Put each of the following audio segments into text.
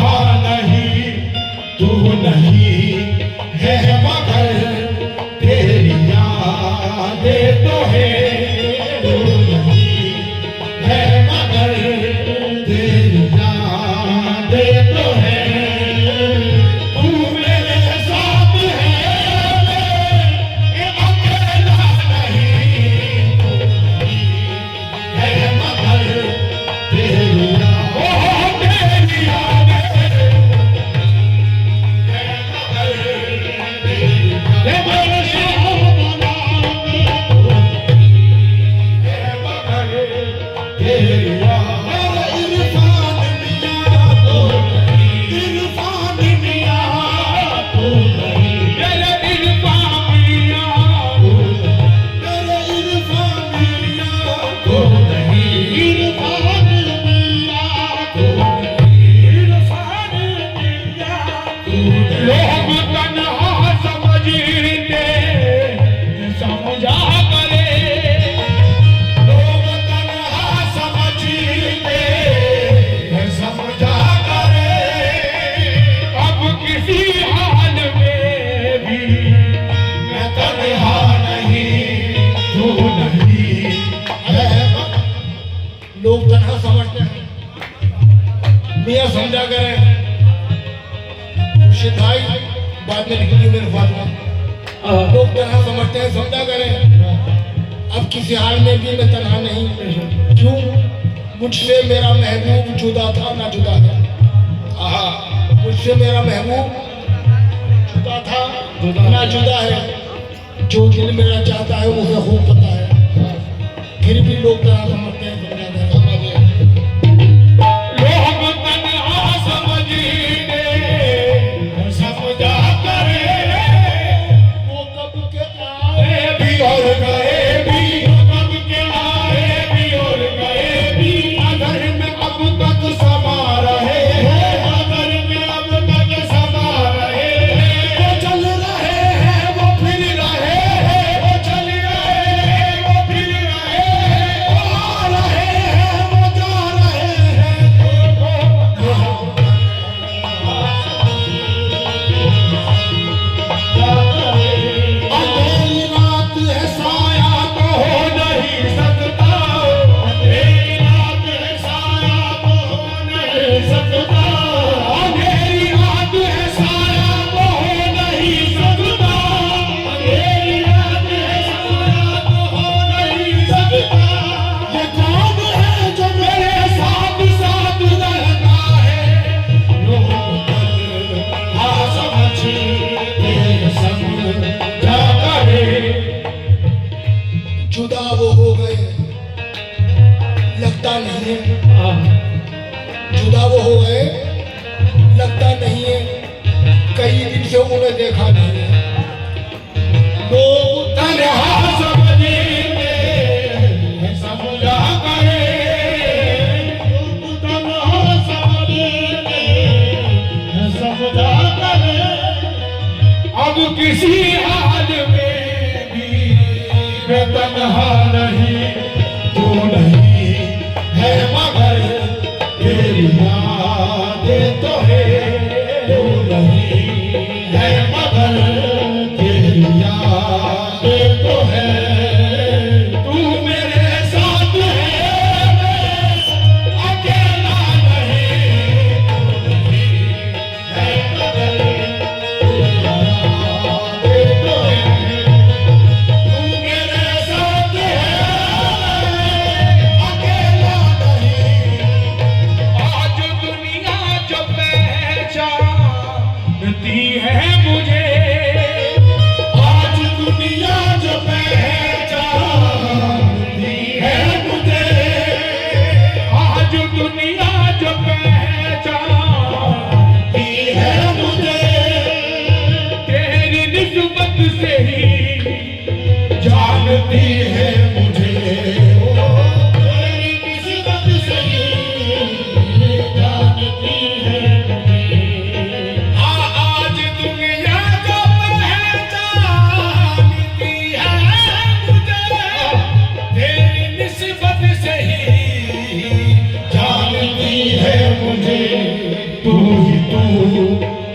तन्हा नहीं, तू नहीं है मगर तेरी यादें तो है। तू नहीं है मगर तेरी यादें तो है। तू मेरे साथ है, अकेला नहीं, तू नहीं है मगर तेरी लोग तन्हा समझते हैं। मियां समझा करें खुर्शीद भाई, बाद में निकली मेरे फातिमा। लोग तन्हा समझते हैं, समझा करें अब किसी हाल में भी मैं तन्हा नहीं। क्यों? मुझसे मेरा महबूब जुदा था ना जुदा है। मुझसे मेरा महबूब जुदा था ना जुदा है। जो दिल मेरा चाहता है उसे खूब पता है। फिर भी लोग तन्हा समझते हैं, समझा करें। जुदा वो हो गए लगता नहीं है। जुदा वो हो गए लगता नहीं है। कई दिन से उन्हें देखा नहीं है। लोग तन्हा समझेंगे, समझा करे। लोग तन्हा समझेंगे, समझा करे। अब किसी हाल में मैं तन्हा नहीं, तू नहीं है मगर तेरी यादें तो है। तू नहीं है मगर तेरी यादें तो है। तू मेरे साथ है, अकेला नहीं, तू नहीं है मगर तेरी यादें तो है।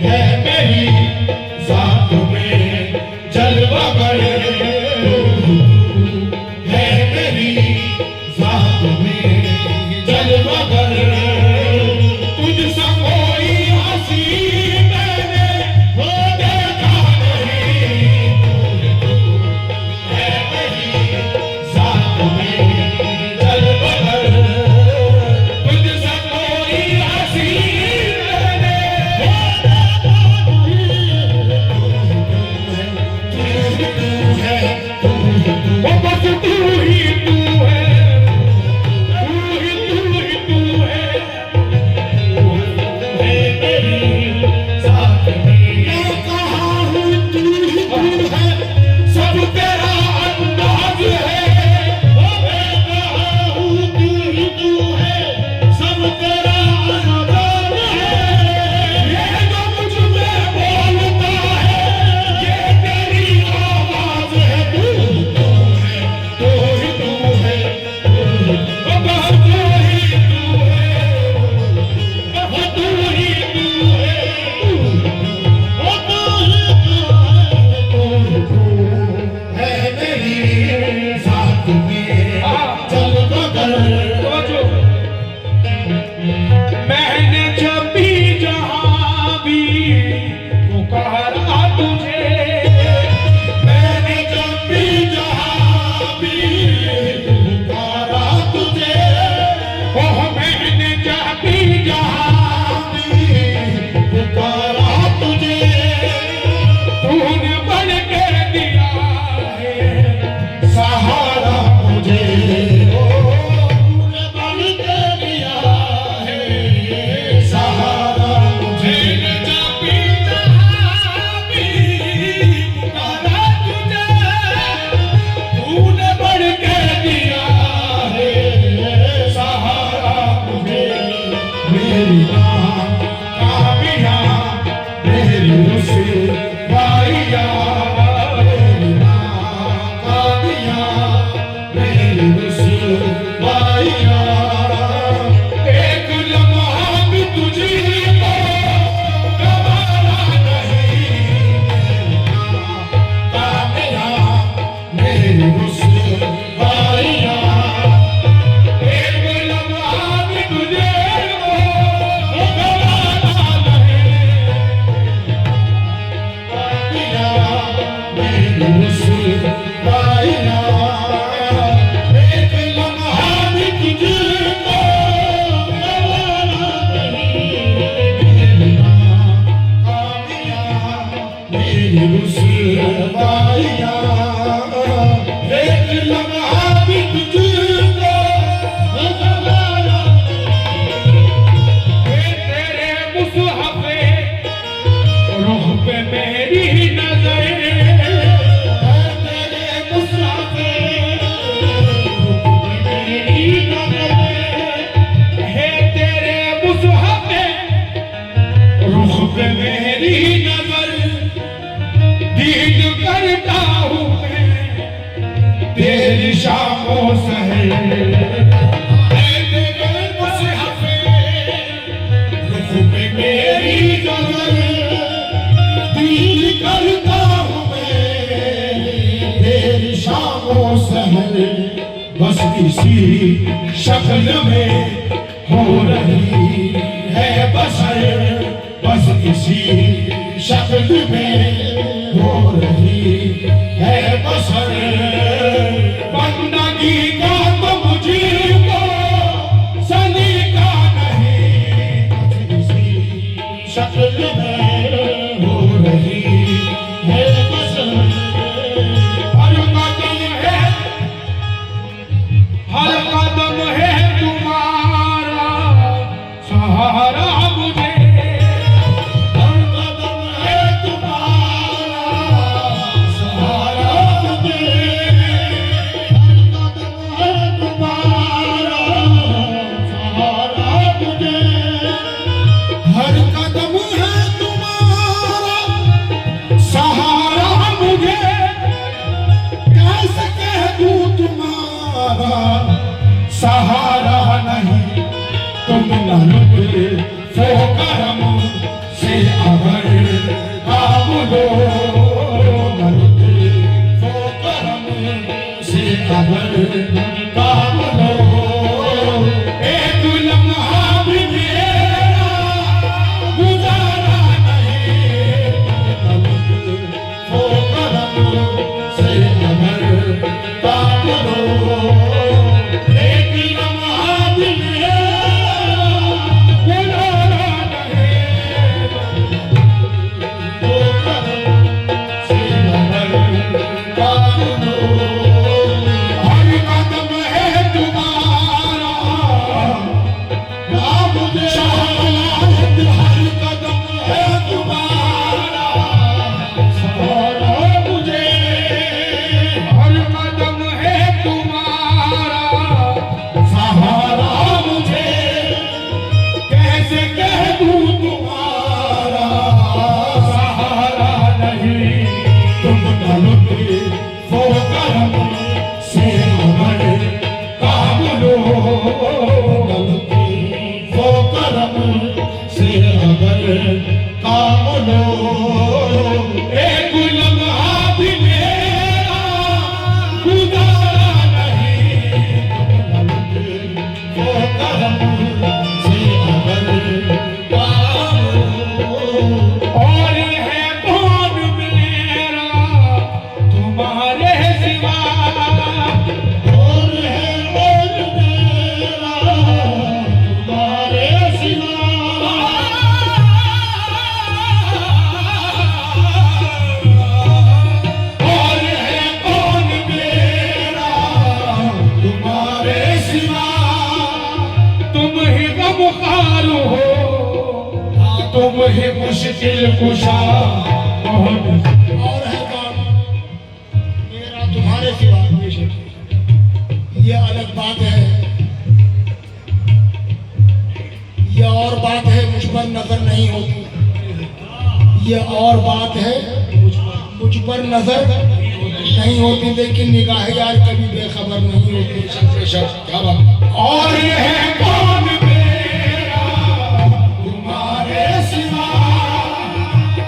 है मेरी जात में जलवा गर, है मेरी जात में जलवा गर। तुझसा कोई हंसी मैंने हो देखा नहीं, है मेरी जात में जलवा गर। तुझसा कोई हंसी मैंने हो वो बस तू ही तू है, तू ही तू ही तू है, है मेरी जात में। मैं कहा हूँ तू ही तू है, सब तेरा अंदाज है। मैं कहा हूँ तू ही तू है, सब तेरा अंदाज है। ये जो मुझ में बोलता है, ये तेरी आवाज है। तू ही तू है, ओ बस तू ही तू है, ओ तू ही तू है, ओ तू ही तू है मेरी जात में जलवा गर। मैंने जब भी जहाँ भी पुकारा तुझे, मैंने जब भी जहाँ भी पुकारा तुझे, ओह मैंने जब भी जहाँ भी पुकारा तुझे, तूने बन के दिया है सहारा मुझे। तूने बन के दिया है सहारा मुझे। जब भी जहाँ भी पुकारा तुझे, तूने बन के दिया है सहारा मुझे। मेरी माँ कामिया, मेरी रुसवाइया, मेरी माँ कामिया, मेरी रुसवाइया। एक लम्हा भी तुझी को गवारा नहीं, कामिया, मेरी रुसवाइया। एक लम्हा भी तुझे को गवारा नहीं, कामिया, मेरी रुसवाइया। एक लम्हा भी तुझे को गवारा नहीं, कामिया, मेरी रुसवाइया। एक लम्हा भी तुझे को गवारा नहीं। तेरे मुसहफ़े रूह पे मेरी नजर, तेरे मुसहफ़े रूह पे मेरी नजर, है तेरे मुसहफ़े रूह पे मेरी नजर। दीद करता हूँ मैं तेरी शामों सहर, है तेरे मुसहफ़े रूह पे मेरी नजर। दीद करता हूँ मैं तेरी शामों सहर, बस इसी शक्ल में हो रही है बसर, बस इसी शक्ल में हो रही है बसर। बंदगी का तो मुझको सलीका नहीं, बस इसी शक्ल में हो रही है बसर। हर कदम है, हर कदम है तुम्हारा सहारा मुझे। हर कदम है तुम्हारा सहारा मुझे। हर कदम है तुम्हारा सहारा मुझे। हर कदम है तुम्हारा सहारा मुझे। कैसे कह दूं तुम्हारा सहारा नहीं, तुम न लुटे सो करम से काम लो, एक लम्हा भी मेरा गुजारा नहीं, वो करम से अगर और है कौन मेरा तुम्हारे सिवा, और है कौन मेरा तुम्हारे सिवा, और है कौन मेरा तुम्हारे सिवा, तुम ही गमखार हो, तुम ही मुश्किल कुशा, और है कौन मेरा तुम्हारे सिवा। ये अलग बात है, ये और बात है मुझ पर नजर नहीं होती, ये और बात है मुझ पर नजर नहीं होती, लेकिन निगाह यार कभी बेखबर नहीं होती। क्या बात। और ये है कौन मेरा तुम्हारे सिवा,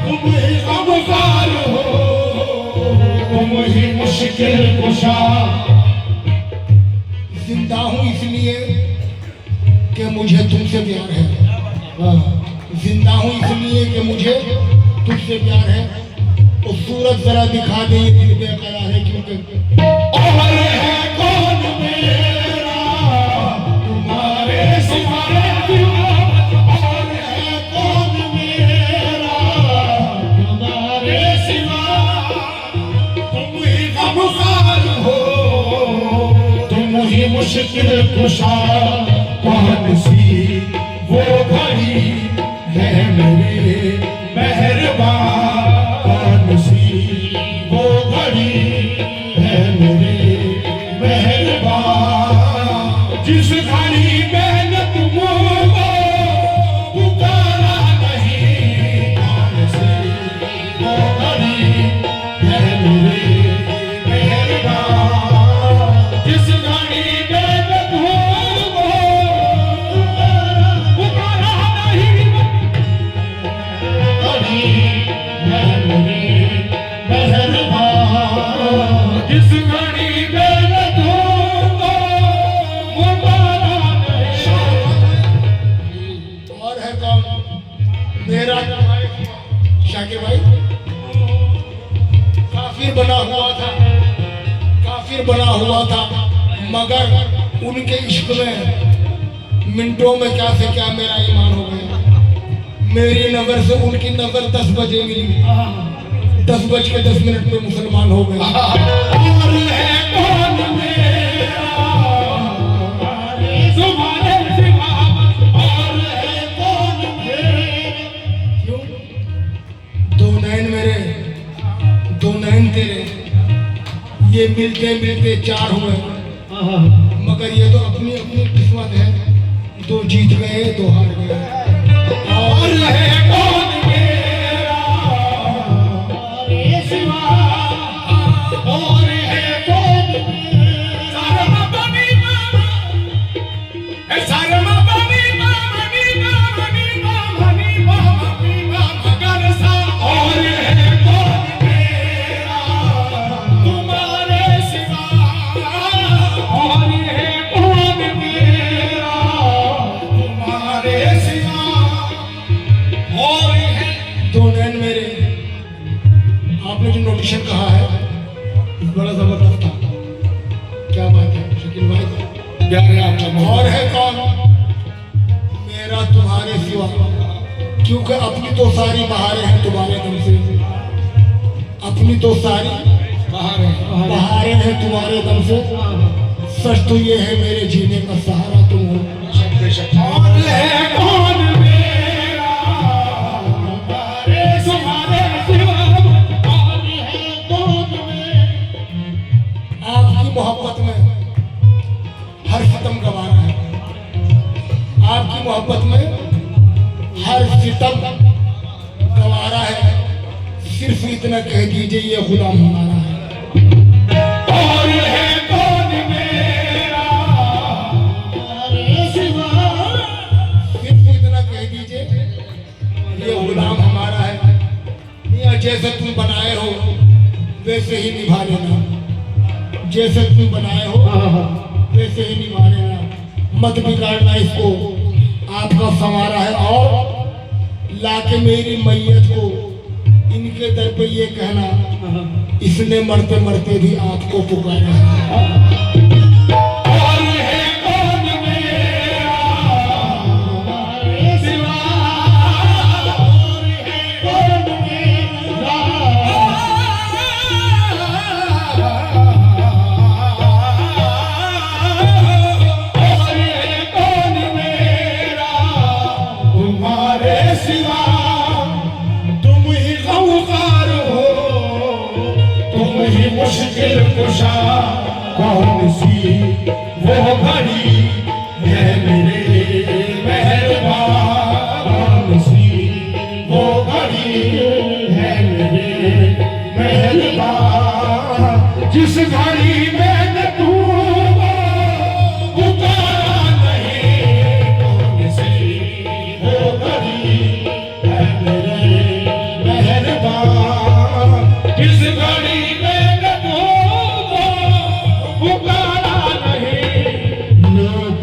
तुम ही गमखार हो, तुम ही मुश्किल कुशा, जिंदा हूँ इसलिए कि मुझे तुमसे प्यार है, जिंदा हूँ इसलिए कि मुझे तुमसे प्यार है। और सूरत जरा दिखा दे ये दिल बेकरार है क्योंकि। और है कौन मेरा तुम्हारे सिवा, और है कौन मेरा तुम्हारे सिवा, तुम ही गमखार हो, तुम ही मुश्किल कुशा, कौन सी वो घड़ी है मेरे मेहरबान, कौन सी वो घड़ी है मेरे मेहरबान, जिस घड़ी मैंने तुमको पुकारा नहीं, कौन सी वो घड़ी है मेरे मेहरबान, जिस घड़ी मैंने तुमको पुकारा नहीं, घड़ी है मेरे मेहरबान, जिस घड़ी मैंने तुमको पुकारा नहीं। और है कौन मेरा शाकिर भाई काफिर बना हुआ था, काफिर बना हुआ था, मगर उनके इश्क में मिनटों में क्या से क्या मेरा ईमान हो गया। मेरी नजर से उनकी नजर 10 बजे मिली, 10:10 में मुसलमान हो गए। और है कौन मेरा तुम्हारे सिवा, और है कौन मेरा, क्यों? दो नैन मेरे, दो नैन तेरे, ये मिलते मिलते 4 हुए, मगर ये तो अपनी अपनी किस्मत है, 2 जीत गए 2 हार गए। और है कौन मेरा तुम्हारे सिवा, और है कौन मेरा, सारमा बनी मामा, सारमा बनी मामा, नी मामा, नी मामा, नी मामा, नी मामा गरसा, और है कौन मेरा तुम्हारे सिवा, और है कौन मेरा तुम्हारे सिवा, और है दो नैन मेरे, आपने जो नोटिशन कहा है बड़ा जबरदस्त था, क्या बात है शकील भाई। प्यारे आपका और है कौन मेरा तुम्हारे सिवा, क्योंकि अपनी तो सारी बहारें हैं तुम्हारे दम से, अपनी तो सारी बहारें हैं तुम्हारे दम से, सच तो ये है मेरे जीने का सहारा तुम हो। और है कौन मेरा तुम्हारे सिवा, और है कौन मेरा, आपकी मोहब्बत में हर सितम गवारा है, आपकी मोहब्बत में हर सितम गवारा है, सिर्फ इतना कह दीजिए ये खुदा हमारा है। और है कौन मेरा तुम्हारे सिवा, सिर्फ इतना कह दीजिए ये खुदा जैसे तुम बनाए हो वैसे ही निभा लेना, जैसे तुम बनाए हो वैसे ही निभा लेना, मत बिगाड़ना इसको। आपका संवारा है और लाके मेरी मैयत को इनके दर पे ये कहना, इसने मरते मरते भी आपको पुकारा है। और है कौन मेरा सिवा, और है कौन मेरा, और है कौन मेरा तुम्हारे सिवा। तुम ही गौहर हो, तुम ही मुश्किल कुशा, कौन सी वो घड़ी है मेरे मेहरबान, कौन सी वो घड़ी है मेरे मेहरबान, जिस घड़ी में न तुमको पुकारा नहीं, कौन सी वो घड़ी है मेरे मेहरबान, जिस घड़ी में न तुमको पुकारा नहीं, लोग